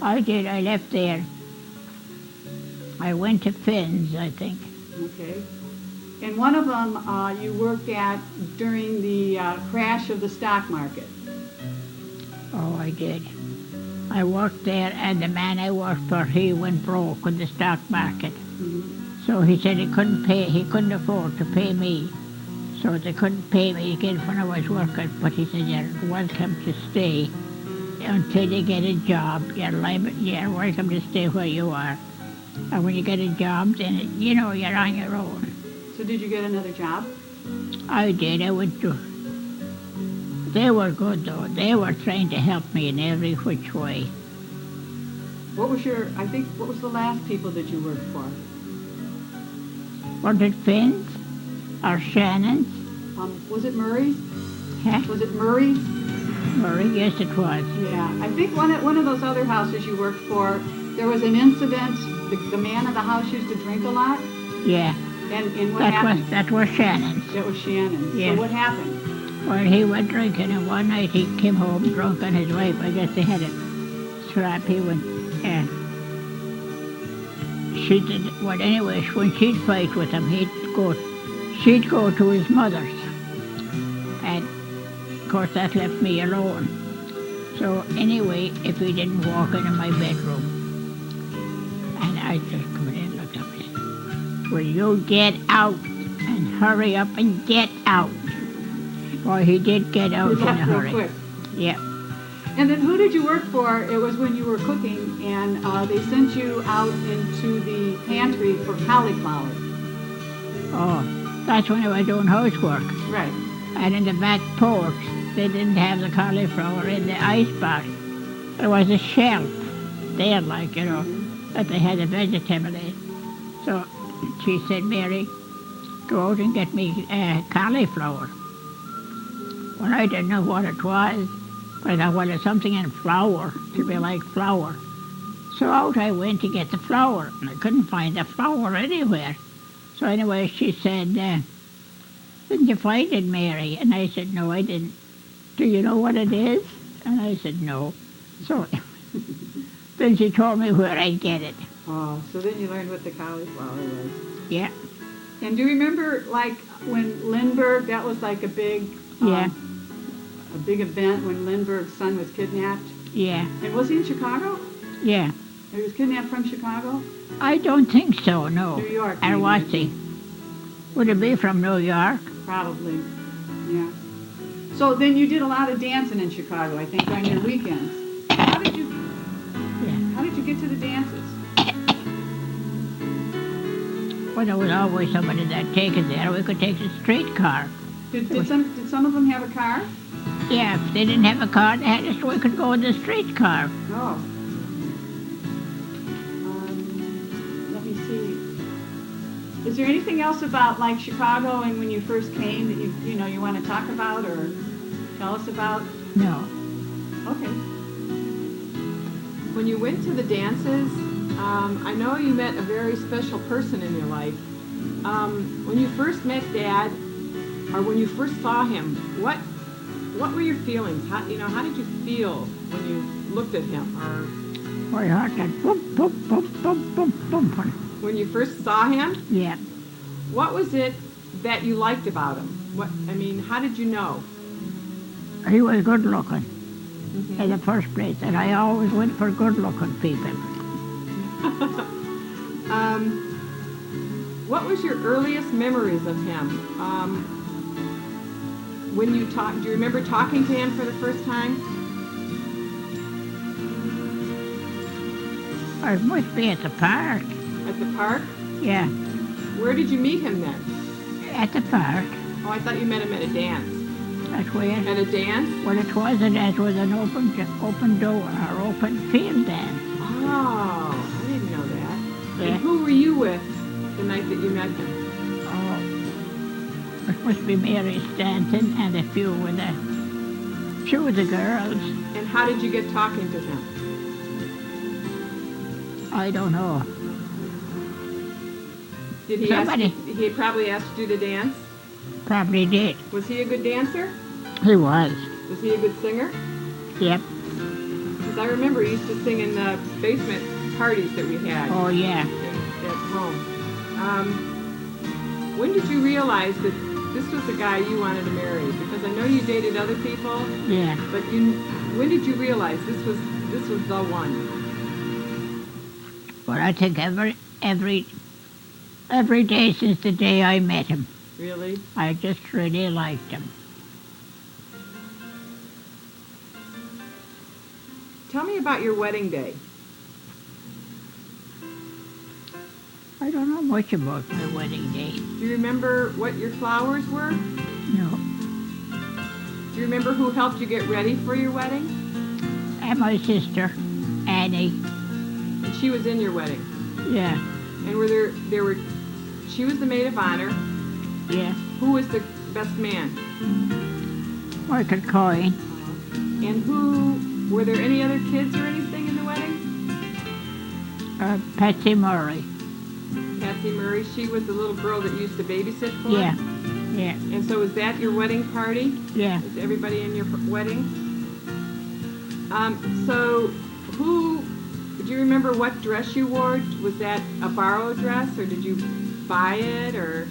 I did. I left there. I went to Finn's, I think. Okay. And one of them you worked at during the crash of the stock market. Oh, I did. I worked there, and the man I worked for, he went broke in the stock market. Mm-hmm. So he said he couldn't afford to pay me. So they couldn't pay me again when I was working. But he said, you're welcome to stay until you get a job. You're welcome to stay where you are. And when you get a job, then, you're on your own. So did you get another job? I did. I went to... They were good, though. They were trying to help me in every which way. What was the last people that you worked for? Was it Finn's or Shannon's? Was it Murray's? Huh? Was it Murray's? Murray, yes, it was. Yeah, I think one of those other houses you worked for, there was an incident. The man of the house used to drink a lot. Yeah. And what happened? That was Shannon's. That was Shannon's. Yeah. So what happened? Well, he went drinking, and one night he came home drunk, and his wife, I guess they had a scrappy one. And she did, well, anyway, when she'd fight with him, she'd go to his mother's. And, of course, that left me alone. So, anyway, if he didn't walk into my bedroom, and I just come in and looked up and said, will you get out and hurry up and get out? Well, he did get out in a hurry. Quick. Yeah. And then who did you work for? It was when you were cooking, and they sent you out into the pantry for cauliflower. Oh, that's when I was doing housework. Right. And in the back porch, they didn't have the cauliflower in the icebox. There was a shelf there, that they had a vegetable in. So she said, Mary, go out and get me cauliflower. Well, I didn't know what it was, but I thought, well, it's something in flour. It'll be like flour. So out I went to get the flour, and I couldn't find the flour anywhere. So anyway, she said, didn't you find it, Mary? And I said, no, I didn't. Do you know what it is? And I said, no. So then she told me where I'd get it. Oh, so then you learned what the cauliflower was. Yeah. And do you remember, like, when Lindbergh, that was like a big... Yeah. A big event when Lindbergh's son was kidnapped? Yeah. And was he in Chicago? Yeah. He was kidnapped from Chicago? I don't think so, no. New York. Or was he? Would it be from New York? Probably, yeah. So then you did a lot of dancing in Chicago, I think, on your weekends. How did you get to the dances? Well, there was always somebody that take us there. We could take the streetcar. Did some of them have a car? Yeah, if they didn't have a car, we could go in the streetcar. Oh. Let me see. Is there anything else about, like, Chicago and when you first came that you want to talk about or tell us about? No. Okay. When you went to the dances, I know you met a very special person in your life. When you first met Dad, or when you first saw him, what were your feelings? How did you feel when you looked at him? Or My heart went boom, boom, boom, boom, boom, boom. when you first saw him, Yeah. what was it that you liked about him? How did you know? He was good looking Mm-hmm. in the first place, and I always went for good looking people. What was your earliest memories of him? When you talked, do you remember talking to him for the first time? It must be at the park. At the park? Yeah, Where did you meet him then? at the park. Oh, I thought you met him at a dance. That's where. At a dance? Well, it wasn't. It was an open door or open field dance. Oh, I didn't know that. Yeah. And who were you with the night that you met him? Oh, it must be Mary Stanton and a few of the girls. And how did you get talking to him? I don't know. Did he Somebody. he probably asked you to dance? Probably did. Was he a good dancer? He was. Was he a good singer? Yep. I remember he used to sing in the basement parties that we had Oh, yeah. at home. When did you realize that this was the guy you wanted to marry? Because I know you dated other people, Yeah. but when did you realize this was the one? But I think every day since the day I met him, Really? I just really liked him. Tell me about your wedding day. I don't know much about my wedding day. Do you remember what your flowers were? No. Do you remember who helped you get ready for your wedding? And my sister, Annie. And she was in your wedding. Yeah. And she was the maid of honor. Yeah. Who was the best man? Michael Coyne. And were there any other kids or anything in the wedding? Patsy Murray. Patsy Murray, she was the little girl that you used to babysit for? Yeah. Yeah. And so was that your wedding party? Yeah. Was everybody in your wedding? Do you remember what dress you wore? Was that a borrowed dress, or did you buy it, or?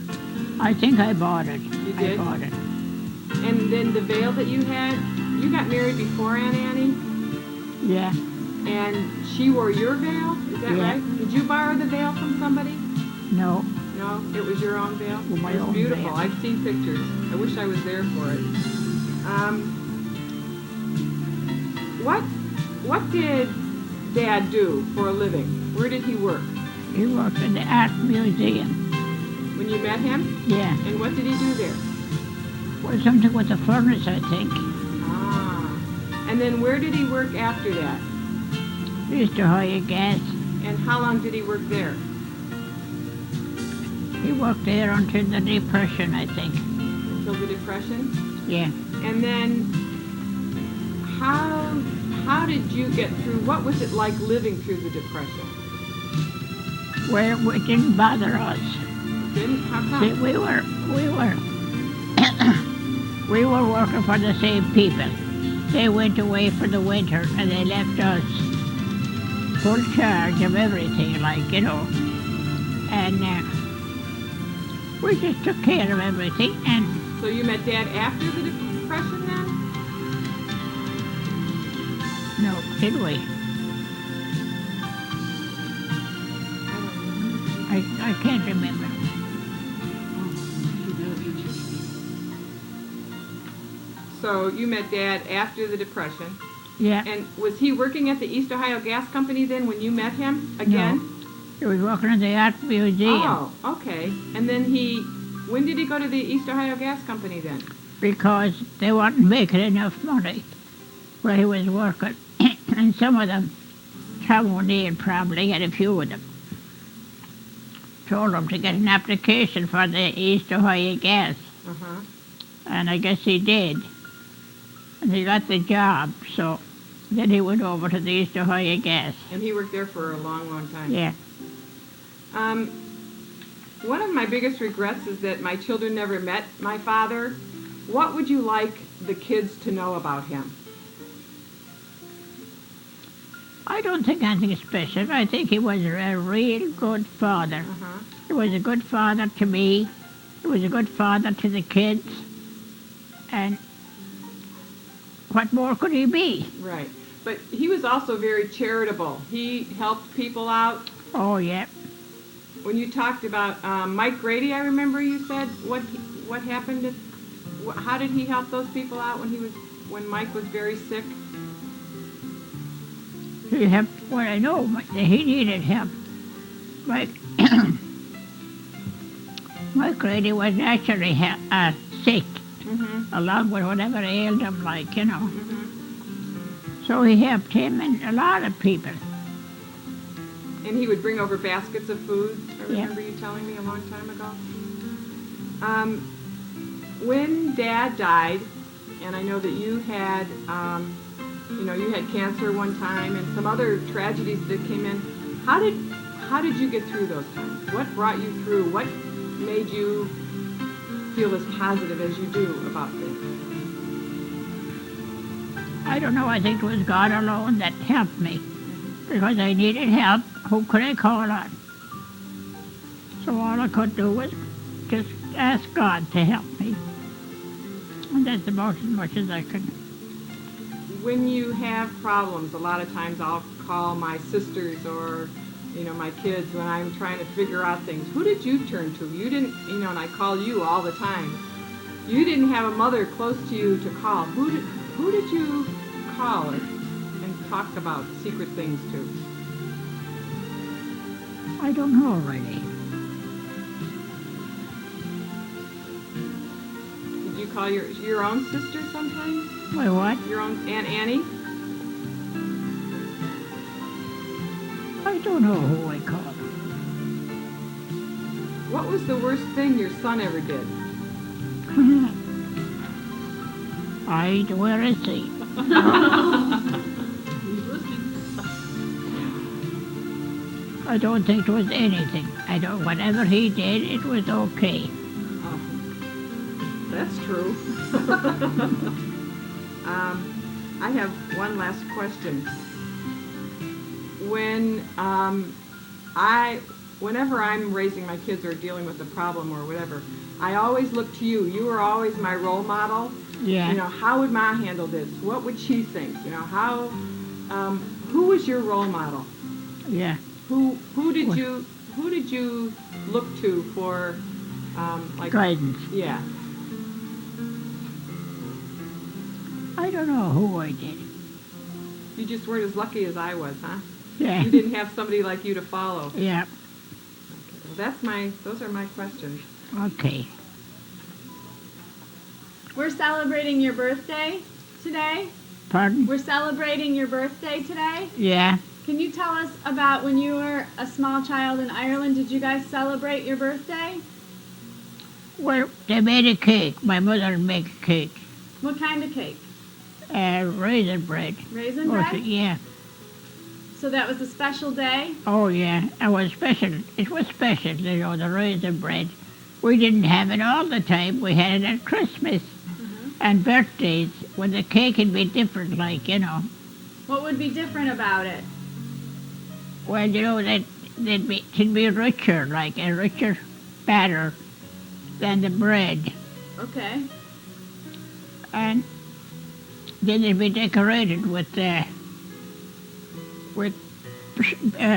I think I bought it. You did? I bought it. And then the veil that you had, you got married before Aunt Annie, Yeah. and she wore your veil, is that Yeah. right? Did you borrow the veil from somebody? No. No, it was your own veil? Well, my It was own beautiful. veil. I've seen pictures. I wish I was there for it. What did Dad do for a living? Where did he work? He worked in the art museum. When you met him? Yeah. And what did he do there? Well, something with the furnace, I think. Ah. And then where did he work after that? He used to hire gas. And how long did he work there? He worked there until the Depression, I think. Until the Depression? Yeah. And then how did you get through, what was it like living through the Depression? Well, it didn't bother us. Didn't? How See, come? we were working for the same people. They went away for the winter and they left us full charge of everything, like, you know. And we just took care of everything. And So you met Dad after the Depression then? no, did we? I can't remember. So you met Dad after the Depression. Yeah. And was he working at the East Ohio Gas Company then when you met him again? He was working in the art museum. Oh, okay. And then when did he go to the East Ohio Gas Company then? Because they weren't making enough money where he was working. And some of them, Tom O'Neill probably, and a few of them, told him to get an application for the East Ohio Gas. Uh-huh. And I guess he did. And he got the job, so then he went over to the East Ohio Gas. And he worked there for a long, long time. Yeah. One of my biggest regrets is that my children never met my father. What would you like the kids to know about him? I don't think anything special. I think he was a real good father. Uh-huh. He was a good father to me. He was a good father to the kids. And what more could he be? Right. But he was also very charitable. He helped people out. Oh, yeah. When you talked about Mike Grady, I remember you said what happened. How did he help those people out when Mike was very sick? He helped, well, I know he needed help. Mike Grady was actually sick, Mm-hmm. along with whatever ailed him, like, you know. Mm-hmm. So he helped him and a lot of people. And he would bring over baskets of food. I Yeah. remember you telling me a long time ago. When Dad died, and I know that you had, you had cancer one time and some other tragedies that came in. How did you get through those times? What brought you through? What made you feel as positive as you do about things? I don't know, I think it was God alone that helped me. Because I needed help, who could I call on? So all I could do was just ask God to help me. And that's about as much as I could. When you have problems, a lot of times I'll call my sisters or, my kids when I'm trying to figure out things. Who did you turn to? You didn't, and I call you all the time. You didn't have a mother close to you to call. Who did you call and talk about secret things to? I don't know really. Did you call your own sister sometimes? Why, what? Your own Aunt Annie? I don't know who I called. What was the worst thing your son ever did? Where is he? I don't think it was anything. Whatever he did, it was okay. Oh, that's true. I have one last question. Whenever I'm raising my kids or dealing with a problem or whatever, I always look to you. You were always my role model. Yeah. How would Ma handle this? What would she think? Who was your role model? Yeah. Who did you look to for Guidance. Yeah. I don't know who I did. You just weren't as lucky as I was, huh? Yeah. You didn't have somebody like you to follow. Yeah. Okay. Well, those are my questions. Okay. We're celebrating your birthday today. Pardon? We're celebrating your birthday today. Yeah. Can you tell us about when you were a small child in Ireland? Did you guys celebrate your birthday? Well, they made a cake. My mother would make a cake. What kind of cake? Raisin bread. Raisin bread? Yeah. So that was a special day? Oh, yeah. It was special. It was special, the raisin bread. We didn't have it all the time. We had it at Christmas and birthdays when the cake would be different, What would be different about it? Well, it'd be richer, like a richer batter than the bread. Okay. And then it'd be decorated with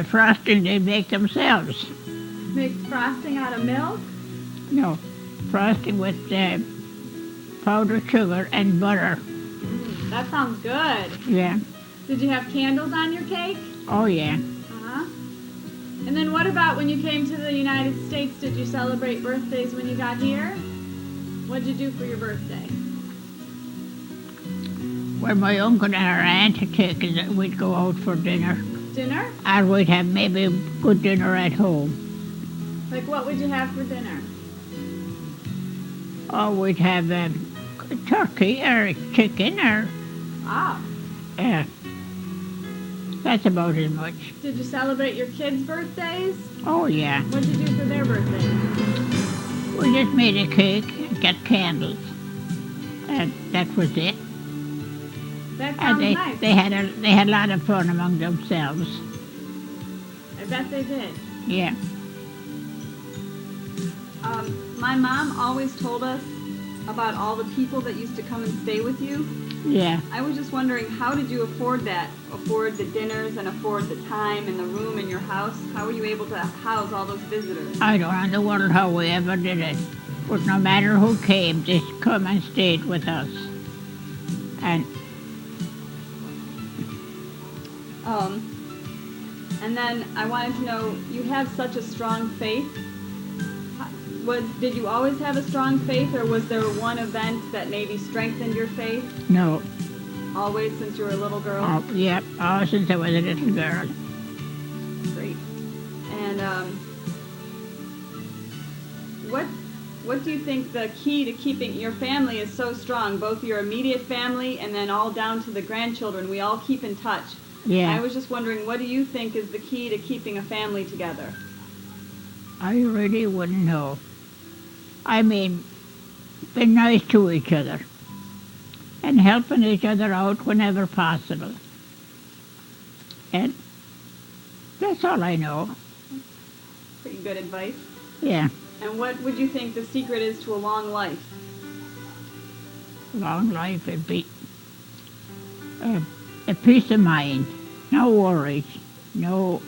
frosting they make themselves. Make frosting out of milk? No, frosting with powdered sugar and butter. That sounds good. Yeah. Did you have candles on your cake? Oh, yeah. Uh-huh. And then what about when you came to the United States? Did you celebrate birthdays when you got here? What'd you do for your birthday? Well, my uncle and our aunt had taken it. We'd go out for dinner. Dinner? And we'd have maybe a good dinner at home. Like what would you have for dinner? Oh, we'd have turkey or chicken or... Ah. Yeah. That's about as much. Did you celebrate your kids' birthdays? Oh, yeah. What'd you do for their birthdays? We just made a cake and got candles. And that was it. That And sounds nice. they had a lot of fun among themselves. I bet they did. Yeah. My mom always told us about all the people that used to come and stay with you. Yeah. I was just wondering, how did you afford that? Afford the dinners and afford the time and the room in your house? How were you able to house all those visitors? I don't know in the world how we ever did it. But no matter who came, they come and stayed with us. And And then I wanted to know, you have such a strong faith. Did you always have a strong faith, or was there one event that maybe strengthened your faith? no. Always since you were a little girl? Yep, since I was a little girl. Great. And what do you think the key to keeping your family is so strong, both your immediate family and then all down to the grandchildren? We all keep in touch. Yeah. I was just wondering, what do you think is the key to keeping a family together? I really wouldn't know. I mean, be nice to each other. and helping each other out whenever possible. And that's all I know. Pretty good advice. Yeah, And what would you think the secret is to a long life? long life would be a peace of mind, no worries, no,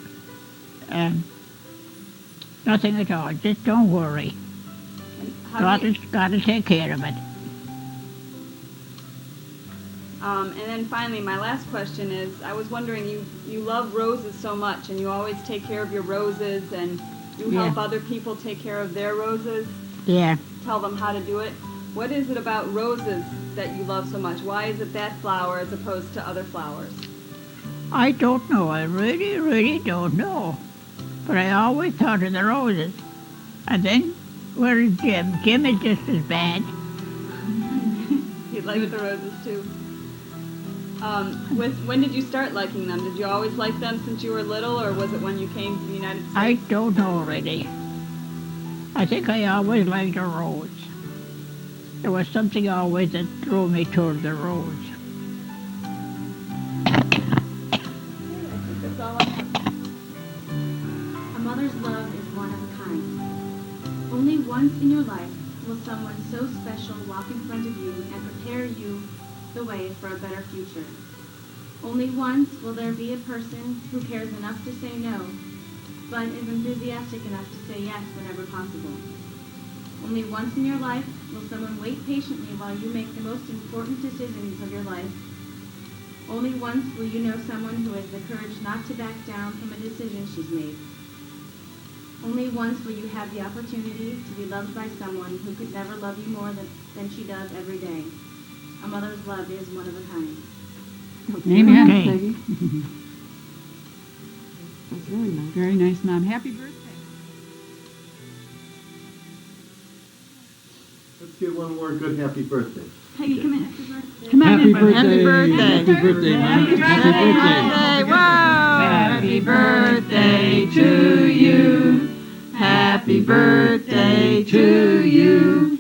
nothing at all. Just don't worry. And how do you, God will take care of it. and then finally, my last question is, I was wondering, you love roses so much, and you always take care of your roses, and you help Yeah. other people take care of their roses, Yeah. tell them how to do it. What is it about roses that you love so much? Why is it that flower as opposed to other flowers? I don't know. I really, really don't know. But I always thought of the roses. And then, where is Jim? Jim is just as bad. You like the roses too. When did you start liking them? Did you always like them since you were little, or was it when you came to the United States? I don't know really. I think I always liked a rose. There was something always that drew me toward the rose. I think that's all I have. A mother's love is one of a kind. Only once in your life will someone so special walk in front of you and prepare you the way for a better future. Only once will there be a person who cares enough to say no, but is enthusiastic enough to say yes whenever possible. Only once in your life will someone wait patiently while you make the most important decisions of your life. Only once will you know someone who has the courage not to back down from a decision she's made. Only once will you have the opportunity to be loved by someone who could never love you more than she does every day. A mother's love is one of a kind. Amen, Okay. Peggy. That's really nice. Very nice, Mom. Happy birthday. Let's give one more good happy birthday. Peggy, come in. Happy birthday. Come on, Happy everybody. birthday. Happy birthday, Mom. Happy birthday. Happy birthday to you. Happy birthday to you.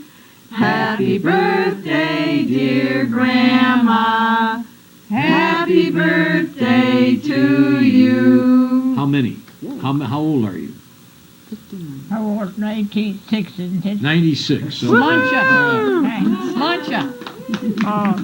Happy birthday, dear Grandma. Happy birthday to you. How many? How old are you? I was 96, isn't it? 96. So Muncha. Thanks. Muncha. Oh,